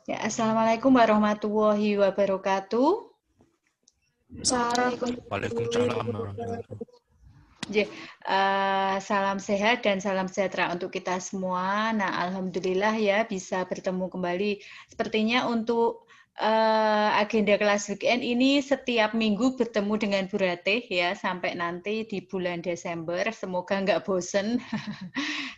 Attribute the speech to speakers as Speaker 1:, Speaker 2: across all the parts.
Speaker 1: Ya, Assalamualaikum warahmatullahi wabarakatuh.
Speaker 2: Assalamualaikum warahmatullahi
Speaker 3: Waalaikumsalam
Speaker 2: wabarakatuh.
Speaker 3: warahmatullahi.
Speaker 1: Salam sehat dan salam sejahtera untuk kita semua. Nah, alhamdulillah ya bisa bertemu kembali. Sepertinya untuk agenda kelas weekend ini setiap minggu bertemu dengan Bu Ratih ya sampai nanti di bulan Desember. Semoga nggak bosen.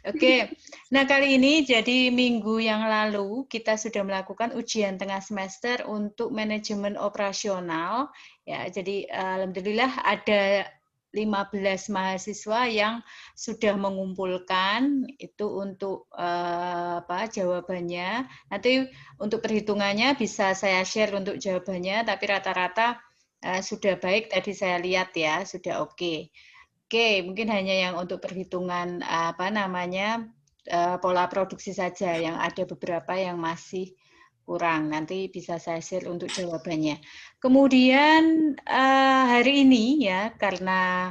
Speaker 1: Oke, nah kali ini jadi minggu yang lalu kita sudah melakukan ujian tengah semester untuk manajemen operasional. Ya, jadi alhamdulillah ada 15 mahasiswa yang sudah mengumpulkan itu untuk jawabannya. Nanti untuk perhitungannya bisa saya share untuk jawabannya, tapi rata-rata sudah baik tadi saya lihat ya, sudah oke. Oke, mungkin hanya yang untuk perhitungan pola produksi saja yang ada beberapa yang masih kurang. Nanti bisa saya share untuk jawabannya. Kemudian hari ini ya karena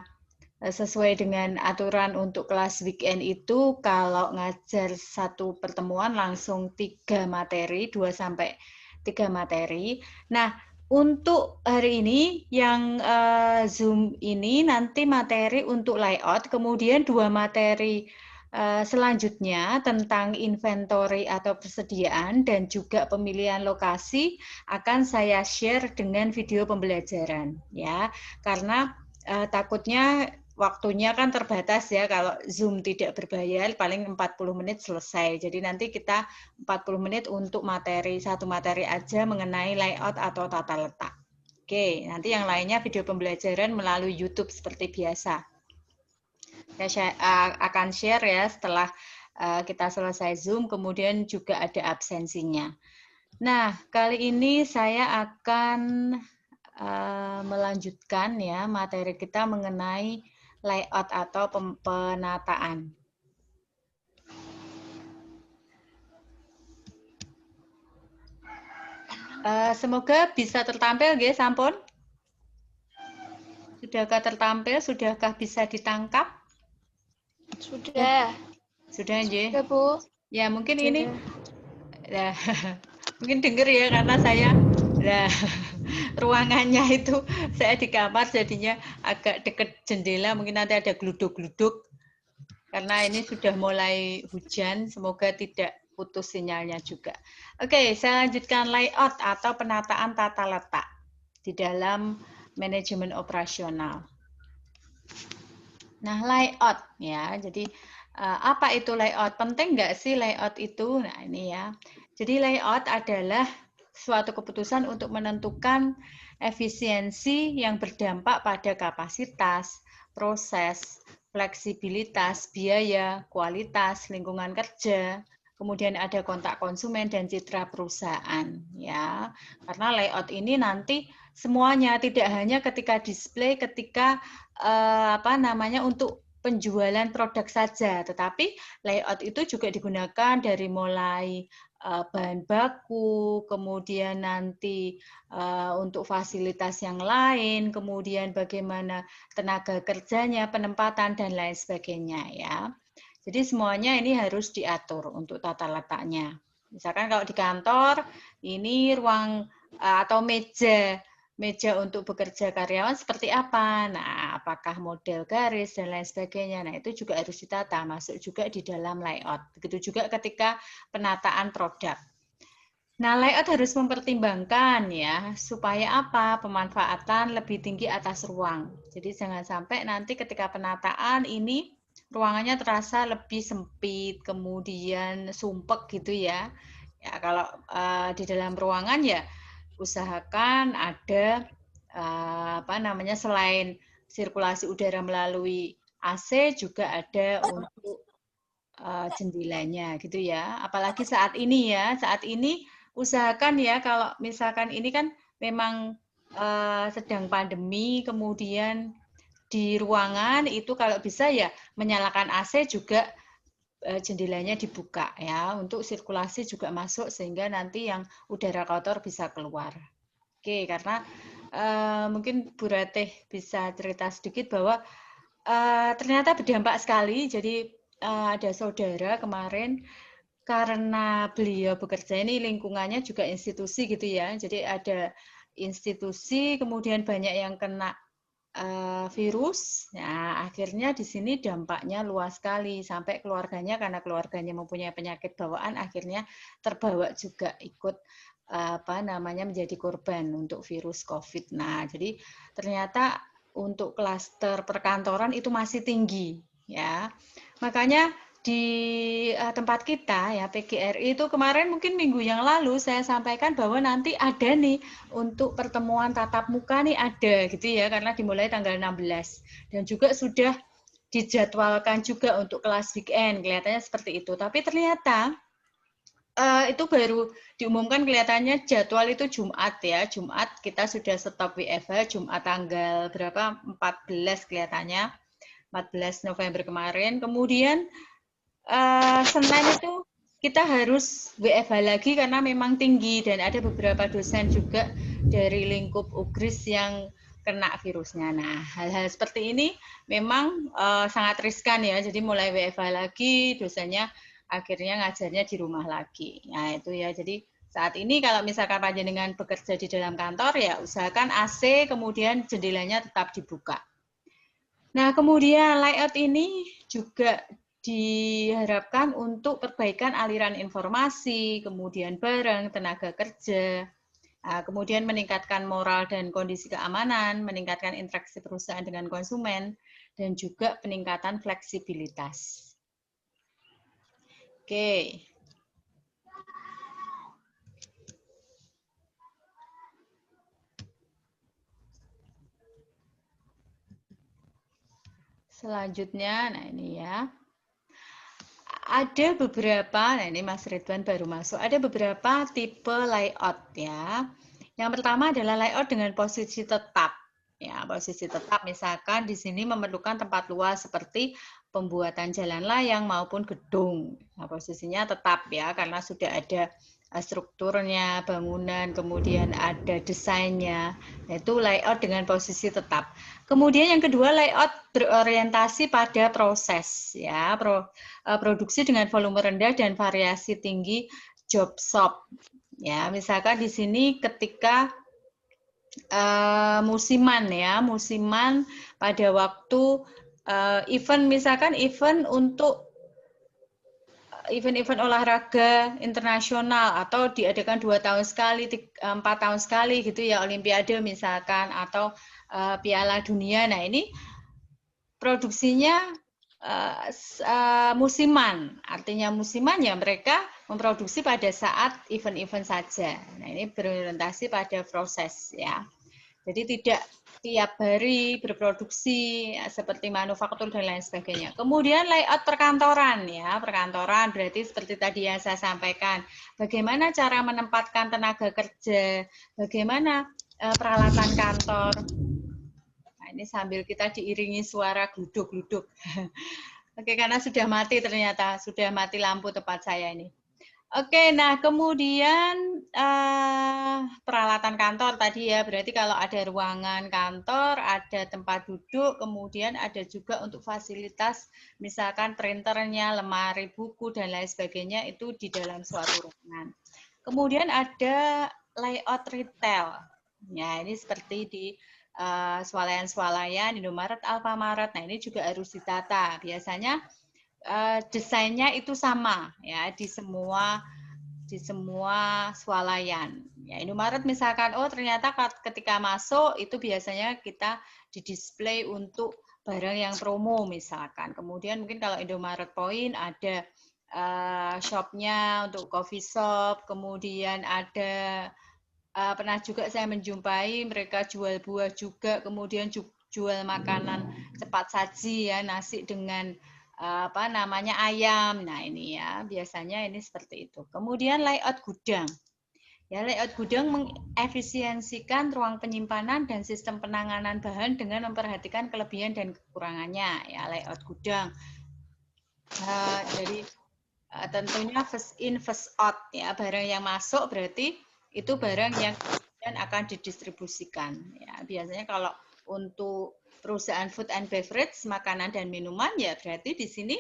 Speaker 1: sesuai dengan aturan untuk kelas weekend itu kalau ngajar satu pertemuan langsung 3 materi, 2 sampai 3 materi. Nah, untuk hari ini yang Zoom ini nanti materi untuk layout, kemudian 2 materi selanjutnya tentang inventory atau persediaan dan juga pemilihan lokasi akan saya share dengan video pembelajaran ya. Karena takutnya waktunya kan terbatas ya, kalau Zoom tidak berbayar paling 40 menit selesai. Jadi nanti kita 40 menit untuk satu materi aja mengenai layout atau tata letak. Oke, nanti yang lainnya video pembelajaran melalui YouTube seperti biasa. Saya akan share ya setelah kita selesai Zoom, kemudian juga ada absensinya. Nah, kali ini saya akan melanjutkan ya materi kita mengenai layout atau penataan. Semoga bisa tertampil ya, sampun. Sudahkah tertampil? Sudahkah bisa ditangkap?
Speaker 2: Sudah.
Speaker 1: Sudah, Nggih.
Speaker 2: Sudah, Bu.
Speaker 1: Ya, mungkin
Speaker 2: Sudah.
Speaker 1: ini mungkin dengar ya karena saya ruangannya itu saya di kamar jadinya agak dekat jendela, mungkin nanti ada gluduk-gluduk karena ini sudah mulai hujan, semoga tidak putus sinyalnya juga. Oke, saya lanjutkan layout atau penataan tata letak di dalam manajemen operasional. Nah, layout ya. Jadi apa itu layout? Penting nggak sih layout itu? Nah, ini ya. Jadi layout adalah suatu keputusan untuk menentukan efisiensi yang berdampak pada kapasitas, proses, fleksibilitas, biaya, kualitas, lingkungan kerja, kemudian ada kontak konsumen dan citra perusahaan ya. Karena layout ini nanti semuanya tidak hanya ketika display, ketika untuk penjualan produk saja, tetapi layout itu juga digunakan dari mulai bahan baku, kemudian nanti untuk fasilitas yang lain, kemudian bagaimana tenaga kerjanya, penempatan dan lain sebagainya ya. Jadi semuanya ini harus diatur untuk tata letaknya. Misalkan kalau di kantor ini ruang atau meja untuk bekerja karyawan seperti apa? Nah, apakah model garis dan lain sebagainya. Nah, itu juga harus ditata, masuk juga di dalam layout. Begitu juga ketika penataan produk. Nah, layout harus mempertimbangkan ya, supaya apa? Pemanfaatan lebih tinggi atas ruang. Jadi jangan sampai nanti ketika penataan ini ruangannya terasa lebih sempit, kemudian sumpek gitu ya. Ya, kalau di dalam ruangan ya usahakan ada selain sirkulasi udara melalui AC juga ada untuk jendelanya gitu ya. Apalagi saat ini ya, saat ini usahakan ya kalau misalkan ini kan memang sedang pandemi, kemudian di ruangan itu kalau bisa ya menyalakan AC juga jendelanya dibuka ya untuk sirkulasi juga masuk sehingga nanti yang udara kotor bisa keluar. Oke, karena mungkin Bu Ratih bisa cerita sedikit bahwa ternyata berdampak sekali. Jadi ada saudara kemarin karena beliau bekerja ini lingkungannya juga institusi gitu ya. Jadi ada institusi, kemudian banyak yang kena virus. Nah, akhirnya di sini dampaknya luas sekali sampai keluarganya, karena keluarganya mempunyai penyakit bawaan, akhirnya terbawa juga ikut menjadi korban untuk virus COVID. Nah, jadi ternyata untuk klaster perkantoran itu masih tinggi ya. Makanya di tempat kita ya PGRI itu kemarin mungkin minggu yang lalu saya sampaikan bahwa nanti ada nih untuk pertemuan tatap muka nih ada gitu ya, karena dimulai tanggal 16 dan juga sudah dijadwalkan juga untuk kelas weekend, kelihatannya seperti itu. Tapi ternyata itu baru diumumkan, kelihatannya jadwal itu Jumat ya. Jumat kita sudah stop WFH, Jumat tanggal berapa? 14 kelihatannya. 14 November kemarin. Kemudian Senin itu kita harus WFH lagi karena memang tinggi dan ada beberapa dosen juga dari lingkup UGRIS yang kena virusnya. Nah, hal-hal seperti ini memang sangat riskan ya. Jadi mulai WFH lagi, dosennya akhirnya ngajarnya di rumah lagi. Nah, itu ya. Jadi saat ini kalau misalkan panjenengan bekerja di dalam kantor ya usahakan AC, kemudian jendelanya tetap dibuka. Nah, kemudian layout ini juga diharapkan untuk perbaikan aliran informasi, kemudian barang, tenaga kerja, kemudian meningkatkan moral dan kondisi keamanan, meningkatkan interaksi perusahaan dengan konsumen, dan juga peningkatan fleksibilitas. Oke. Selanjutnya, nah ini ya. Ada beberapa, nah ini Mas Ridwan baru masuk, ada beberapa tipe layout ya. Yang pertama adalah layout dengan posisi tetap. Ya, posisi tetap misalkan di sini memerlukan tempat luas seperti pembuatan jalan layang maupun gedung. Nah, posisinya tetap ya karena sudah ada strukturnya, bangunan, kemudian ada desainnya. Itu layout dengan posisi tetap. Kemudian yang kedua layout berorientasi pada proses ya, produksi dengan volume rendah dan variasi tinggi job shop. Ya, misalkan di sini ketika musiman ya, musiman pada waktu event, misalkan event untuk event-event olahraga internasional atau diadakan 2 tahun sekali, 4 tahun sekali gitu ya, olimpiade misalkan atau Piala Dunia. Nah, ini produksinya musiman, artinya musiman ya mereka memproduksi pada saat event-event saja. Nah, ini berorientasi pada proses ya. Jadi tidak tiap hari berproduksi ya, seperti manufaktur dan lain sebagainya. Kemudian layout perkantoran ya, perkantoran berarti seperti tadi yang saya sampaikan, bagaimana cara menempatkan tenaga kerja, bagaimana peralatan kantor. Nah, ini sambil kita diiringi suara gluduk-gluduk. Oke, karena sudah mati ternyata, sudah mati lampu tempat saya ini. Oke, nah kemudian peralatan kantor tadi ya, berarti kalau ada ruangan kantor, ada tempat duduk, kemudian ada juga untuk fasilitas, misalkan printernya, lemari buku, dan lain sebagainya, itu di dalam suatu ruangan. Kemudian ada layout retail. Ya, ini seperti di swalayan-swalayan, Indomaret, Alfamaret. Nah, ini juga harus ditata. Biasanya desainnya itu sama ya di semua swalayan. Ya, Indomaret misalkan, oh ternyata ketika masuk itu biasanya kita didisplay untuk barang yang promo misalkan. Kemudian mungkin kalau Indomaret Point ada shopnya untuk coffee shop, kemudian ada pernah juga saya menjumpai mereka jual buah juga, kemudian jual makanan cepat saji ya, nasi dengan ayam. Nah, ini ya, biasanya ini seperti itu. Kemudian layout gudang. Ya, layout gudang mengefisiensikan ruang penyimpanan dan sistem penanganan bahan dengan memperhatikan kelebihan dan kekurangannya. Ya, layout gudang. Jadi tentunya first in first out ya, barang yang masuk berarti itu barang yang kemudian akan didistribusikan. Ya, biasanya kalau untuk perusahaan food and beverage, makanan dan minuman ya berarti di sini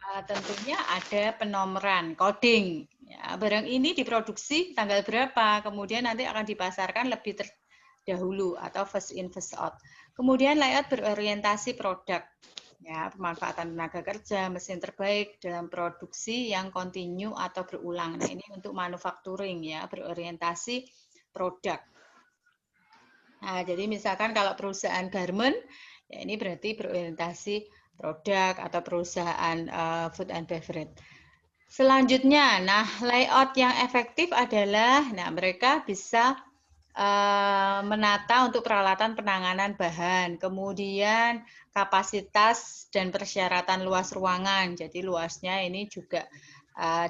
Speaker 1: Tentunya ada penomoran, coding. Ya, barang ini diproduksi tanggal berapa, kemudian nanti akan dipasarkan lebih terdahulu atau first in first out. Kemudian layout berorientasi produk. Ya, pemanfaatan tenaga kerja, mesin terbaik dalam produksi yang kontinu atau berulang. Nah, ini untuk manufacturing ya, berorientasi produk. Nah, jadi misalkan kalau perusahaan garment, ya ini berarti berorientasi produk atau perusahaan food and beverage. Selanjutnya, nah layout yang efektif adalah, nah mereka bisa menata untuk peralatan penanganan bahan, kemudian kapasitas dan persyaratan luas ruangan, jadi luasnya ini juga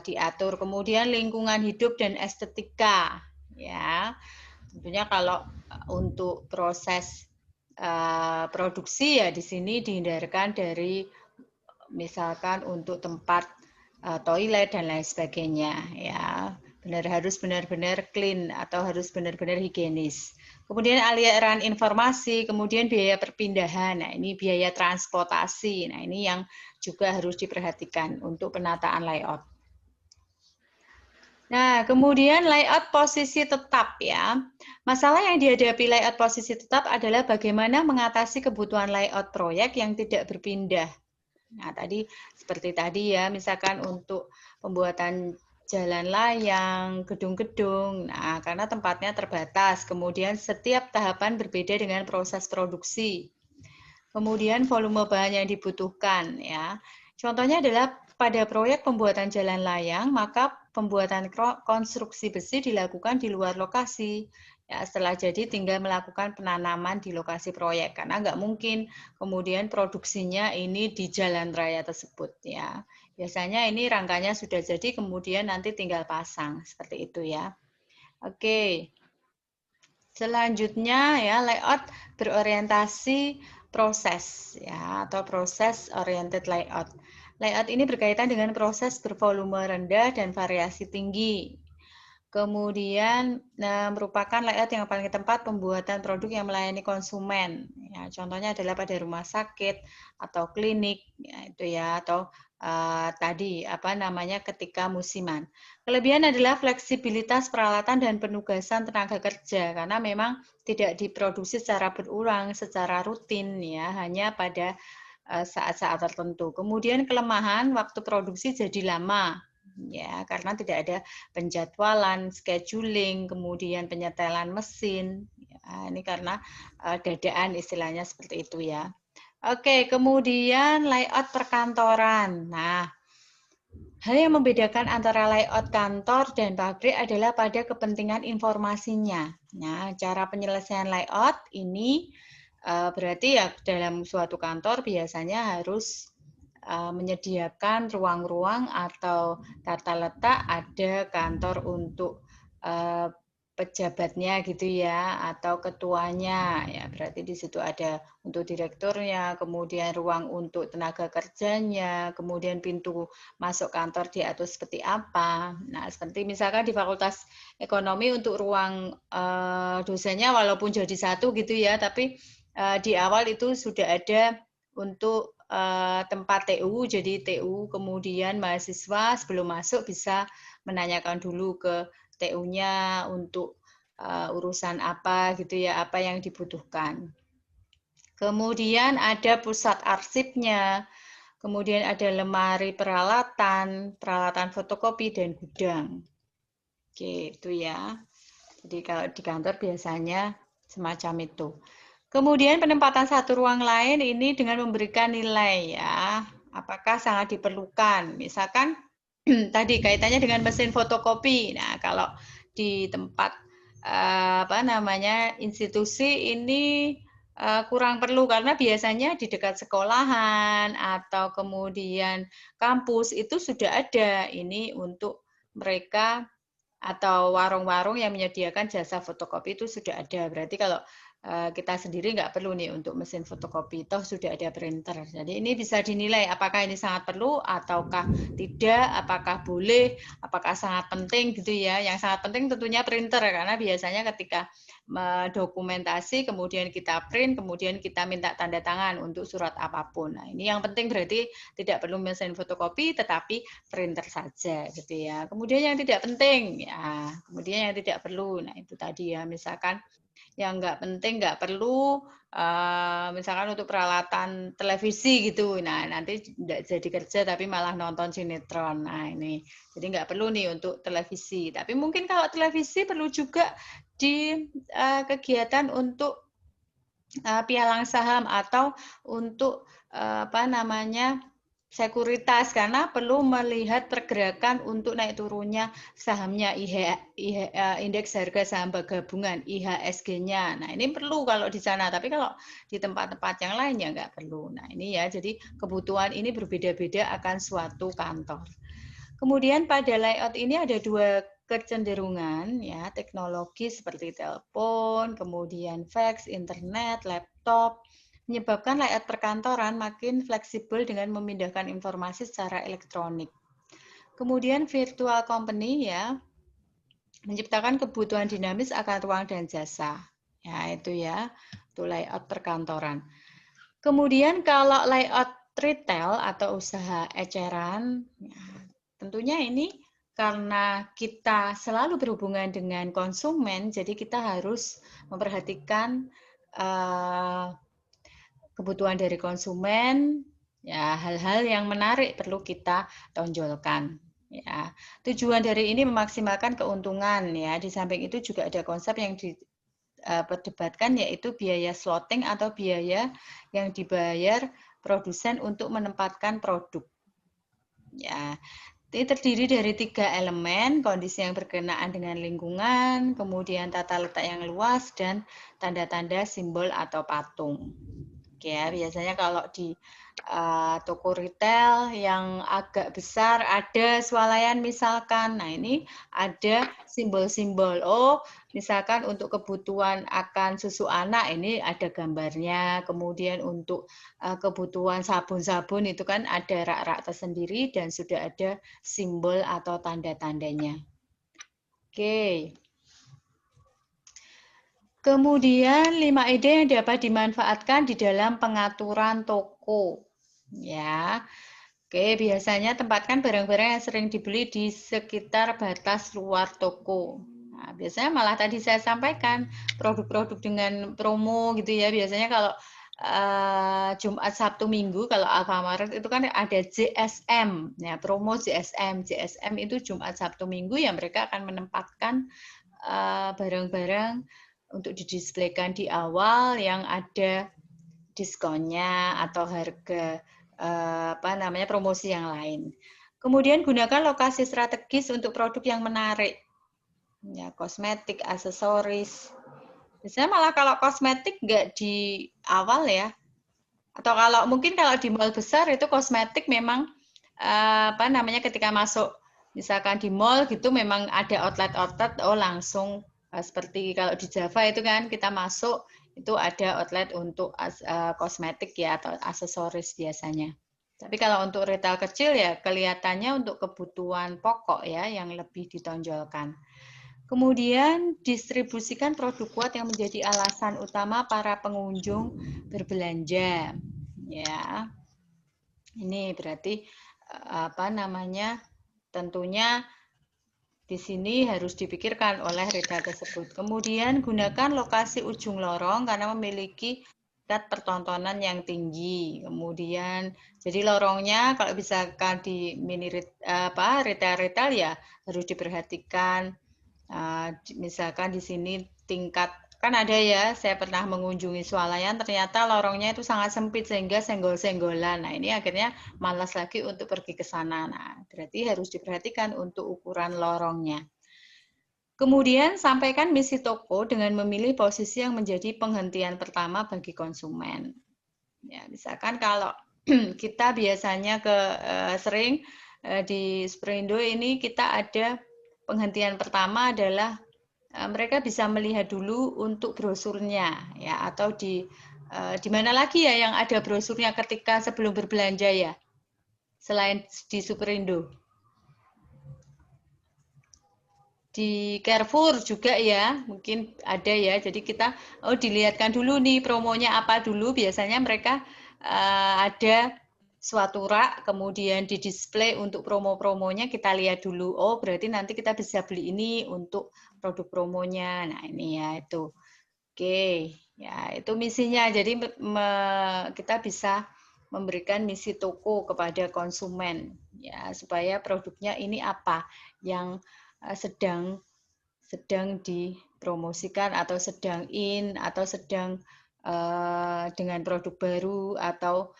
Speaker 1: diatur, kemudian lingkungan hidup dan estetika, ya tentunya kalau untuk proses produksi ya di sini dihindarkan dari misalkan untuk tempat toilet dan lain sebagainya ya harus benar-benar clean atau harus benar-benar higienis. Kemudian aliran informasi, kemudian biaya perpindahan. Nah, ini biaya transportasi. Nah, ini yang juga harus diperhatikan untuk penataan layout. Nah, kemudian layout posisi tetap ya. Masalah yang dihadapi layout posisi tetap adalah bagaimana mengatasi kebutuhan layout proyek yang tidak berpindah. Nah, tadi seperti tadi ya, misalkan untuk pembuatan jalan layang, gedung-gedung, nah karena tempatnya terbatas, kemudian setiap tahapan berbeda dengan proses produksi. Kemudian volume bahan yang dibutuhkan ya. Contohnya adalah pada proyek pembuatan jalan layang, maka pembuatan konstruksi besi dilakukan di luar lokasi. Ya, setelah jadi tinggal melakukan penanaman di lokasi proyek karena nggak mungkin kemudian produksinya ini di jalan raya tersebut ya. Biasanya ini rangkanya sudah jadi kemudian nanti tinggal pasang seperti itu ya. Oke. Selanjutnya ya layout berorientasi proses ya atau proses oriented layout. Layout ini berkaitan dengan proses bervolume rendah dan variasi tinggi. Kemudian merupakan layout yang paling tepat pembuatan produk yang melayani konsumen. Ya, contohnya adalah pada rumah sakit atau klinik, ya, itu ya atau tadi apa namanya ketika musiman. Kelebihan adalah fleksibilitas peralatan dan penugasan tenaga kerja karena memang tidak diproduksi secara berulang, secara rutin ya, hanya pada saat-saat tertentu. Kemudian kelemahan waktu produksi jadi lama ya karena tidak ada penjadwalan, scheduling, kemudian penyetelan mesin. Ya, ini karena dadaan istilahnya seperti itu ya. Oke, kemudian layout perkantoran. Nah, hal yang membedakan antara layout kantor dan pabrik adalah pada kepentingan informasinya. Nah, cara penyelesaian layout ini berarti ya dalam suatu kantor biasanya harus menyediakan ruang-ruang atau tata letak ada kantor untuk pejabatnya gitu ya atau ketuanya ya berarti di situ ada untuk direkturnya kemudian ruang untuk tenaga kerjanya kemudian pintu masuk kantor diatur seperti apa. Nah seperti misalkan di Fakultas Ekonomi untuk ruang dosennya walaupun jadi satu gitu ya tapi di awal itu sudah ada untuk tempat TU, jadi TU kemudian mahasiswa sebelum masuk bisa menanyakan dulu ke TU-nya untuk urusan apa gitu ya, apa yang dibutuhkan. Kemudian ada pusat arsipnya, kemudian ada lemari peralatan, peralatan fotokopi dan gudang. Oke, itu ya. Jadi kalau di kantor biasanya semacam itu. Kemudian penempatan satu ruang lain ini dengan memberikan nilai ya, apakah sangat diperlukan. Misalkan tadi kaitannya dengan mesin fotokopi. Nah, kalau di tempat apa namanya institusi ini kurang perlu karena biasanya di dekat sekolahan atau kemudian kampus itu sudah ada ini untuk mereka atau warung-warung yang menyediakan jasa fotokopi itu sudah ada. Berarti kalau kita sendiri nggak perlu nih untuk mesin fotokopi, toh sudah ada printer. Jadi ini bisa dinilai apakah ini sangat perlu ataukah tidak, apakah boleh, apakah sangat penting gitu ya. Yang sangat penting tentunya printer, karena biasanya ketika dokumentasi, kemudian kita print, kemudian kita minta tanda tangan untuk surat apapun. Nah, ini yang penting berarti tidak perlu mesin fotokopi, tetapi printer saja gitu ya. Kemudian yang tidak penting, ya kemudian yang tidak perlu. Nah itu tadi ya, misalkan yang nggak penting, nggak perlu, misalkan untuk peralatan televisi gitu. Nah, nanti nggak jadi kerja tapi malah nonton sinetron. Nah, ini. Jadi nggak perlu nih untuk televisi. Tapi mungkin kalau televisi perlu juga di kegiatan untuk pialang saham atau untuk apa namanya sekuritas, karena perlu melihat pergerakan untuk naik turunnya sahamnya indeks harga saham gabungan IHSG-nya. Nah ini perlu kalau di sana, tapi kalau di tempat-tempat yang lain ya nggak perlu. Nah ini ya, jadi kebutuhan ini berbeda-beda akan suatu kantor. Kemudian pada layout ini ada dua kecenderungan ya, teknologi seperti telepon, kemudian fax, internet, laptop, menyebabkan layout perkantoran makin fleksibel dengan memindahkan informasi secara elektronik. Kemudian virtual company ya, menciptakan kebutuhan dinamis akan ruang dan jasa. Ya, itu ya, itu layout perkantoran. Kemudian kalau layout retail atau usaha eceran, ya, tentunya ini karena kita selalu berhubungan dengan konsumen, jadi kita harus memperhatikan kebutuhan dari konsumen, ya hal-hal yang menarik perlu kita tonjolkan. Ya, tujuan dari ini memaksimalkan keuntungan ya. Di samping itu juga ada konsep yang diperdebatkan yaitu biaya slotting atau biaya yang dibayar produsen untuk menempatkan produk. Ya, ini terdiri dari 3 elemen, kondisi yang berkenaan dengan lingkungan, kemudian tata letak yang luas, dan tanda-tanda simbol atau patung. Oke ya, biasanya kalau di toko retail yang agak besar ada swalayan misalkan. Nah, ini ada simbol-simbol. Oh, misalkan untuk kebutuhan akan susu anak ini ada gambarnya. Kemudian untuk kebutuhan sabun-sabun itu kan ada rak-rak tersendiri dan sudah ada simbol atau tanda-tandanya. Oke. Kemudian 5 ide yang dapat dimanfaatkan di dalam pengaturan toko. Ya. Oke, biasanya tempatkan barang-barang yang sering dibeli di sekitar batas luar toko. Nah, biasanya malah tadi saya sampaikan produk-produk dengan promo gitu ya. Biasanya kalau Jumat, Sabtu, Minggu kalau Alfamart itu kan ada JSM, ya promo JSM. JSM itu Jumat, Sabtu, Minggu yang mereka akan menempatkan barang-barang untuk didisplaykan di awal yang ada diskonnya atau harga apa namanya promosi yang lain. Kemudian gunakan lokasi strategis untuk produk yang menarik. Ya, kosmetik, aksesoris. Biasanya malah kalau kosmetik nggak di awal ya. Atau kalau mungkin kalau di mall besar itu kosmetik memang apa namanya ketika masuk misalkan di mall gitu memang ada outlet-outlet langsung seperti kalau di Java itu kan kita masuk itu ada outlet untuk kosmetik ya atau aksesoris biasanya. Tapi kalau untuk retail kecil ya kelihatannya untuk kebutuhan pokok ya yang lebih ditonjolkan. Kemudian distribusikan produk kuat yang menjadi alasan utama para pengunjung berbelanja. Ya. Ini berarti apa namanya? Tentunya di sini harus dipikirkan oleh retail tersebut. Kemudian gunakan lokasi ujung lorong karena memiliki tingkat pertontonan yang tinggi. Kemudian jadi lorongnya kalau misalkan di mini retail ya harus diperhatikan. Misalkan di sini tingkat kan ada ya, saya pernah mengunjungi swalayan, ternyata lorongnya itu sangat sempit sehingga senggol-senggolan. Nah, ini akhirnya malas lagi untuk pergi ke sana. Nah, berarti harus diperhatikan untuk ukuran lorongnya. Kemudian sampaikan misi toko dengan memilih posisi yang menjadi penghentian pertama bagi konsumen. Ya, misalkan kalau kita biasanya sering di Superindo ini kita ada penghentian pertama adalah mereka bisa melihat dulu untuk brosurnya ya, atau di mana lagi ya yang ada brosurnya ketika sebelum berbelanja ya, selain di Superindo? Di Carrefour juga ya, mungkin ada ya. Jadi kita dilihatkan dulu nih promonya apa dulu. Biasanya mereka ada suatu rak, kemudian di display untuk promo-promonya kita lihat dulu. Oh, berarti nanti kita bisa beli ini untuk produk promonya. Nah, ini ya itu. Oke, ya itu misinya. Jadi kita bisa memberikan misi toko kepada konsumen ya, supaya produknya ini apa yang sedang dipromosikan atau sedang in atau sedang dengan produk baru atau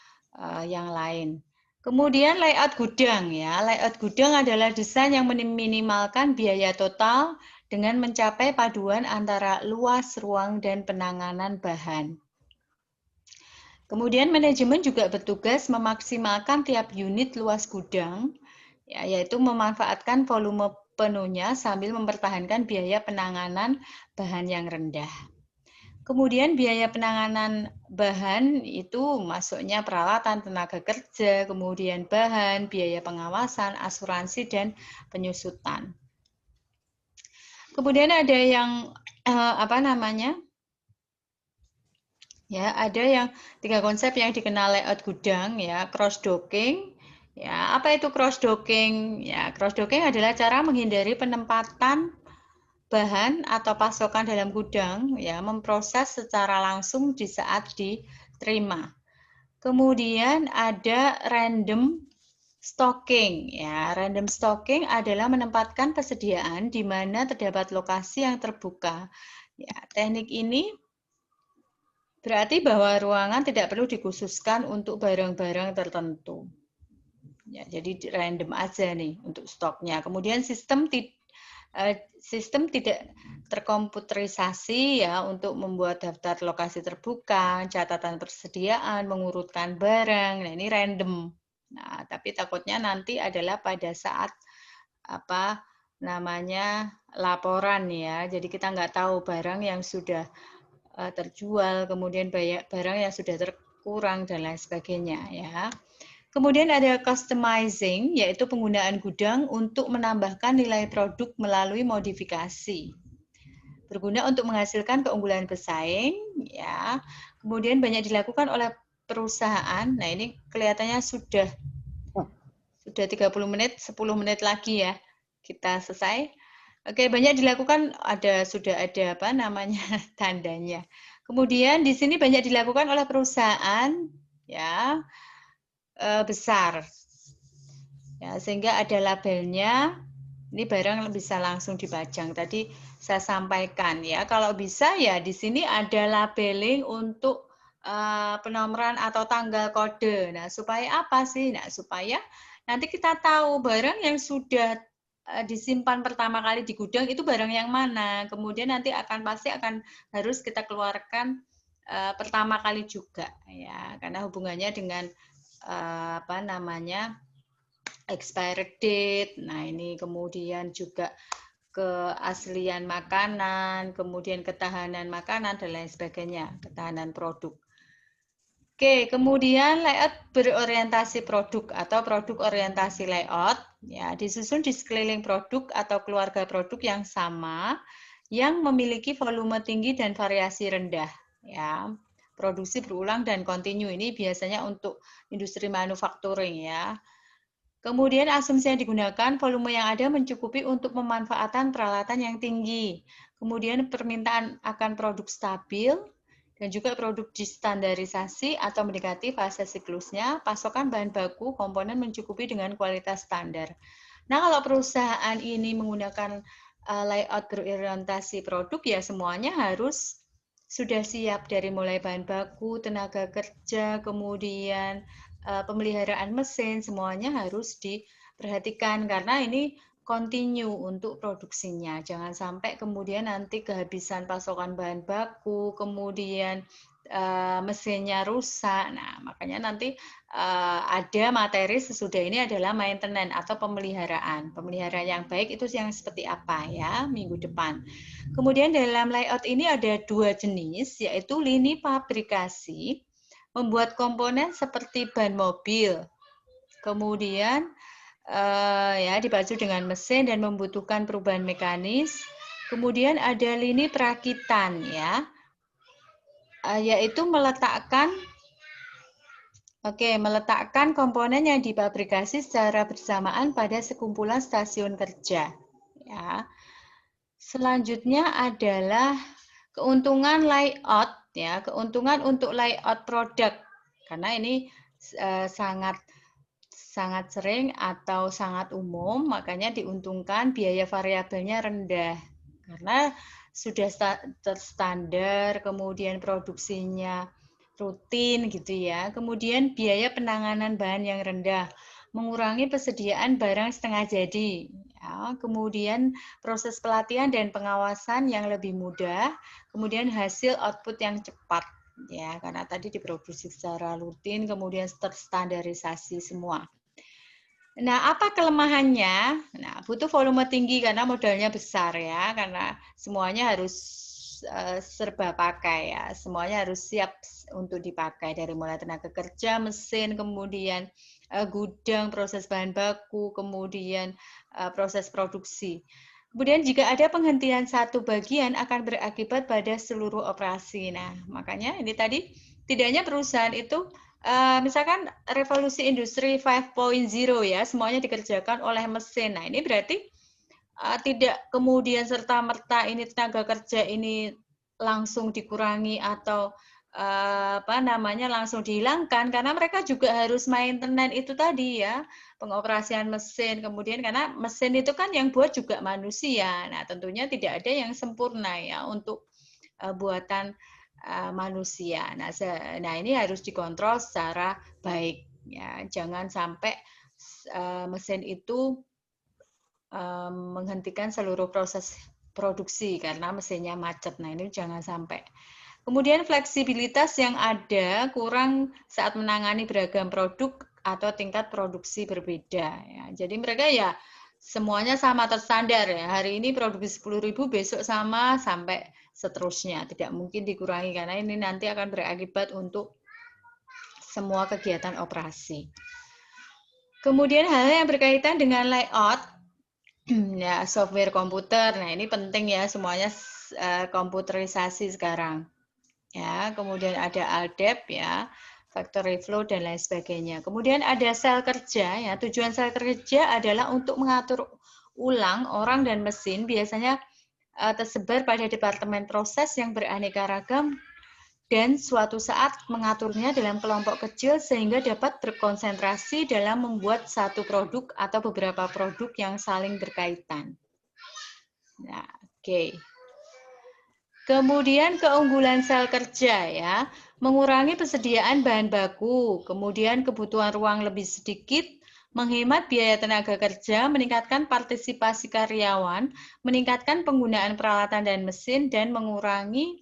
Speaker 1: yang lain. Kemudian layout gudang ya. Layout gudang adalah desain yang meminimalkan biaya total dengan mencapai paduan antara luas ruang dan penanganan bahan. Kemudian manajemen juga bertugas memaksimalkan tiap unit luas gudang, ya, yaitu memanfaatkan volume penuhnya sambil mempertahankan biaya penanganan bahan yang rendah. Kemudian biaya penanganan bahan itu masuknya peralatan, tenaga kerja, kemudian bahan, biaya pengawasan, asuransi, dan penyusutan. Kemudian ada yang ya, ada yang 3 konsep yang dikenal layout gudang ya, cross docking. Ya, apa itu cross docking? Ya, cross docking adalah cara menghindari penempatan bahan atau pasokan dalam gudang ya, memproses secara langsung di saat diterima. Kemudian ada random stocking ya. Random stocking adalah menempatkan persediaan di mana terdapat lokasi yang terbuka. Ya, teknik ini berarti bahwa ruangan tidak perlu dikhususkan untuk barang-barang tertentu. Ya, jadi random aja nih untuk stoknya. Kemudian sistem tidak terkomputerisasi ya untuk membuat daftar lokasi terbuka, catatan persediaan, mengurutkan barang. Nah, ini random. Nah, tapi takutnya nanti adalah pada saat laporan ya. Jadi kita nggak tahu barang yang sudah terjual, kemudian barang yang sudah terkurang dan lain sebagainya ya. Kemudian ada customizing, yaitu penggunaan gudang untuk menambahkan nilai produk melalui modifikasi. Berguna untuk menghasilkan keunggulan pesaing ya. Kemudian banyak dilakukan oleh perusahaan. Nah, ini kelihatannya sudah 30 menit, 10 menit lagi ya. Kita selesai. Oke, banyak dilakukan, sudah ada tandanya. Kemudian di sini banyak dilakukan oleh perusahaan ya besar. Ya, sehingga ada labelnya. Ini barang bisa langsung dipajang. Tadi saya sampaikan ya, kalau bisa ya di sini ada labeling untuk penomoran atau tanggal kode. Nah, supaya apa sih? Nah, supaya nanti kita tahu barang yang sudah disimpan pertama kali di gudang itu barang yang mana. Kemudian nanti pasti akan harus kita keluarkan pertama kali juga ya, karena hubungannya dengan expired date. Nah, ini kemudian juga keaslian makanan, kemudian ketahanan makanan dan lain sebagainya, ketahanan produk. Oke, kemudian layout berorientasi produk atau produk orientasi layout ya, disusun di sekeliling produk atau keluarga produk yang sama yang memiliki volume tinggi dan variasi rendah ya. Produksi berulang dan kontinu, ini biasanya untuk industri manufacturing ya. Kemudian asumsi yang digunakan, volume yang ada mencukupi untuk pemanfaatan peralatan yang tinggi. Kemudian permintaan akan produk stabil, dan juga produk distandarisasi atau mendekati fase siklusnya, pasokan bahan baku komponen mencukupi dengan kualitas standar. Nah, kalau perusahaan ini menggunakan layout berorientasi produk, ya semuanya harus sudah siap dari mulai bahan baku, tenaga kerja, kemudian pemeliharaan mesin, semuanya harus diperhatikan karena ini continue untuk produksinya. Jangan sampai kemudian nanti kehabisan pasokan bahan baku, kemudian mesinnya rusak. Nah, makanya nanti ada materi sesudah ini adalah maintenance atau pemeliharaan. Pemeliharaan yang baik itu yang seperti apa ya minggu depan. Kemudian dalam layout ini ada 2 jenis, yaitu lini fabrikasi, membuat komponen seperti ban mobil. Kemudian ya dipacu dengan mesin dan membutuhkan perubahan mekanis. Kemudian ada lini perakitan ya, yaitu meletakkan komponen yang difabrikasi secara bersamaan pada sekumpulan stasiun kerja. Ya. Selanjutnya adalah keuntungan layout ya, keuntungan untuk layout produk. Karena ini sangat sering atau sangat umum, makanya diuntungkan biaya variabelnya rendah. Karena sudah terstandar, kemudian produksinya rutin gitu ya. Kemudian biaya penanganan bahan yang rendah, mengurangi persediaan barang setengah jadi. Ya, kemudian proses pelatihan dan pengawasan yang lebih mudah, kemudian hasil output yang cepat. Ya, karena tadi diproduksi secara rutin, kemudian terstandarisasi semua. Nah, apa kelemahannya? Nah, butuh volume tinggi karena modalnya besar ya, karena semuanya harus serba pakai ya, semuanya harus siap untuk dipakai dari mulai tenaga kerja, mesin, kemudian gudang, proses bahan baku, kemudian proses produksi. Kemudian jika ada penghentian satu bagian akan berakibat pada seluruh operasi. Nah, makanya ini tadi tidak hanya perusahaan itu misalkan revolusi industri 5.0 ya, semuanya dikerjakan oleh mesin. Nah, ini berarti tidak kemudian serta-merta ini tenaga kerja ini langsung dikurangi atau langsung dihilangkan, karena mereka juga harus maintenance itu tadi ya, pengoperasian mesin. Kemudian karena mesin itu kan yang buat juga manusia. Nah, tentunya tidak ada yang sempurna ya untuk buatan manusia. Nah, ini harus dikontrol secara baik ya. Jangan sampai mesin itu menghentikan seluruh proses produksi karena mesinnya macet. Nah, ini jangan sampai. Kemudian fleksibilitas yang ada kurang saat menangani beragam produk atau tingkat produksi berbeda ya. Jadi mereka ya semuanya sama terstandar ya. Hari ini produksi 10.000, besok sama sampai seterusnya. Tidak mungkin dikurangi karena ini nanti akan berakibat untuk semua kegiatan operasi. Kemudian hal yang berkaitan dengan layout ya, software komputer. Nah, ini penting ya, semuanya komputerisasi sekarang. Ya, kemudian ada ALDEP ya, factory flow dan lain sebagainya. Kemudian ada sel kerja ya. Tujuan sel kerja adalah untuk mengatur ulang orang dan mesin, biasanya tersebar pada departemen proses yang beraneka ragam dan suatu saat mengaturnya dalam kelompok kecil sehingga dapat berkonsentrasi dalam membuat satu produk atau beberapa produk yang saling berkaitan. Nah, oke. Kemudian keunggulan sel kerja ya, mengurangi persediaan bahan baku, kemudian kebutuhan ruang lebih sedikit, menghemat biaya tenaga kerja, meningkatkan partisipasi karyawan, meningkatkan penggunaan peralatan dan mesin, dan mengurangi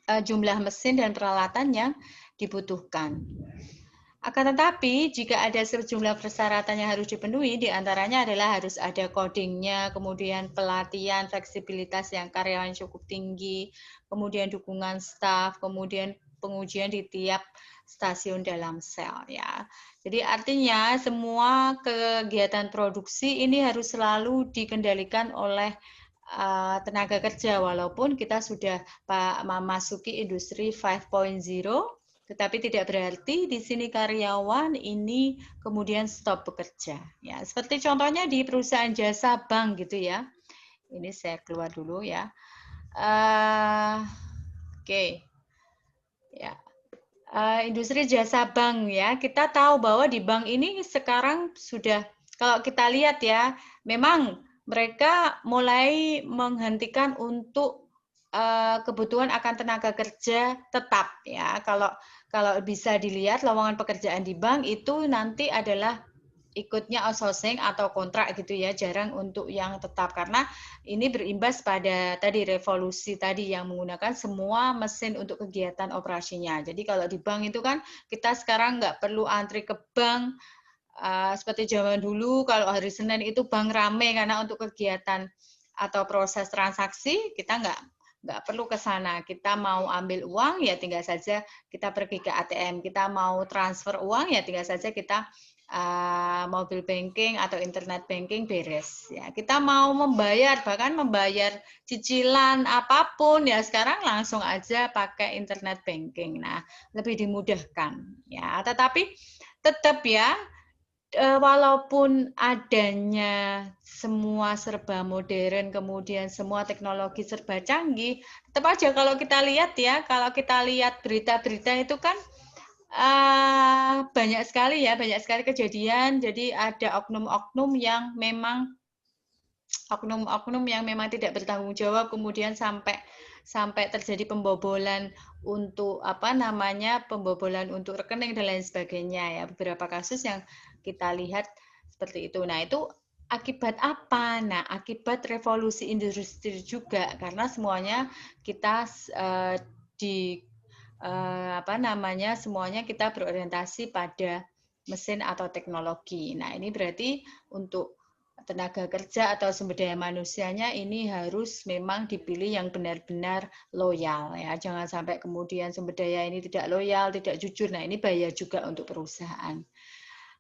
Speaker 1: jumlah mesin dan peralatan yang dibutuhkan. Akan tetapi, jika ada sejumlah persyaratan yang harus dipenuhi, diantaranya adalah harus ada codingnya, kemudian pelatihan, fleksibilitas yang karyawan cukup tinggi, kemudian dukungan staf, kemudian pengujian di tiap stasiun dalam sel. Ya. Jadi artinya semua kegiatan produksi ini harus selalu dikendalikan oleh tenaga kerja, walaupun kita sudah memasuki industri 5.0, tetapi tidak berarti di sini karyawan ini kemudian stop bekerja. Ya, seperti contohnya di perusahaan jasa bank gitu ya. Ini saya keluar dulu ya. Oke. Ya. Industri jasa bank ya. Kita tahu bahwa di bank ini sekarang sudah, kalau kita lihat ya, memang mereka mulai menghentikan untuk kebutuhan akan tenaga kerja tetap ya. Kalau bisa dilihat lowongan pekerjaan di bank itu nanti adalah ikutnya outsourcing atau kontrak gitu ya, jarang untuk yang tetap karena ini berimbas pada tadi revolusi tadi yang menggunakan semua mesin untuk kegiatan operasinya. Jadi kalau di bank itu kan kita sekarang nggak perlu antri ke bank seperti zaman dulu kalau hari Senin itu bank rame karena untuk kegiatan atau proses transaksi kita nggak perlu ke sana. Kita mau ambil uang ya tinggal saja kita pergi ke ATM. Kita mau transfer uang ya tinggal saja kita mobile banking atau internet banking beres. Ya, kita mau membayar bahkan membayar cicilan apapun ya sekarang langsung aja pakai internet banking. Nah, lebih dimudahkan. Ya, tetapi tetap ya walaupun adanya semua serba modern, kemudian semua teknologi serba canggih, tetap aja kalau kita lihat ya, kalau kita lihat berita-berita itu kan banyak sekali kejadian. Jadi ada oknum-oknum yang memang tidak bertanggung jawab, kemudian sampai terjadi pembobolan untuk pembobolan untuk rekening dan lain sebagainya ya, beberapa kasus yang kita lihat seperti itu. Nah, itu akibat apa? Nah, akibat revolusi industri juga karena semuanya kita semuanya kita berorientasi pada mesin atau teknologi. Nah, ini berarti untuk tenaga kerja atau sumber daya manusianya ini harus memang dipilih yang benar-benar loyal ya. Jangan sampai kemudian sumber daya ini tidak loyal, tidak jujur. Nah, ini bahaya juga untuk perusahaan.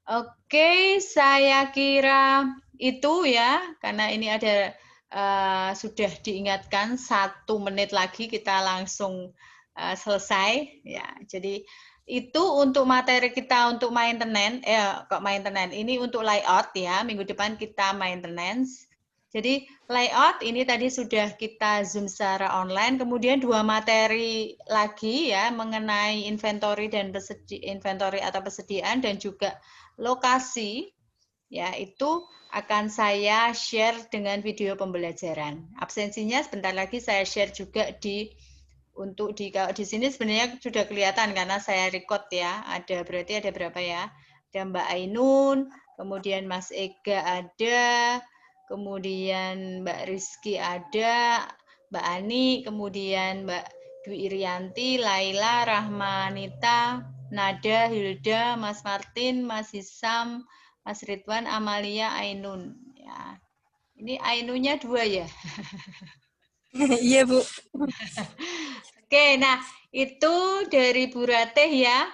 Speaker 1: Oke, saya kira itu ya, karena ini ada sudah diingatkan 1 menit lagi kita langsung selesai ya. Jadi itu untuk materi kita untuk maintenance, ini untuk layout ya. Minggu depan kita maintenance. Jadi layout ini tadi sudah kita Zoom secara online. Kemudian 2 materi lagi ya mengenai inventory dan inventory atau persediaan dan juga lokasi. Ya, itu akan saya share dengan video pembelajaran. Absensinya sebentar lagi saya share juga kalau di sini sebenarnya sudah kelihatan karena saya record ya. Berarti ada berapa ya? Ada Mbak Ainun, kemudian Mas Ega ada, kemudian Mbak Rizky ada, Mbak Ani, kemudian Mbak Dwi Irianti, Laila, Rahmanita, Nada, Hilda, Mas Martin, Mas Hisam, Mas Ridwan, Amalia, Ainun. Ya. Ini Ainunnya 2 ya?
Speaker 3: Iya, Bu.
Speaker 1: Oke, nah itu dari Bu Ratih ya.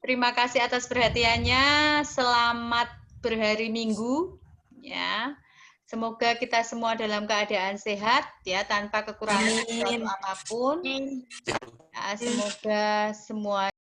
Speaker 1: Terima kasih atas perhatiannya. Selamat berhari Minggu ya. Semoga kita semua dalam keadaan sehat ya, tanpa kekurangan suatu apapun. Ya, semoga semua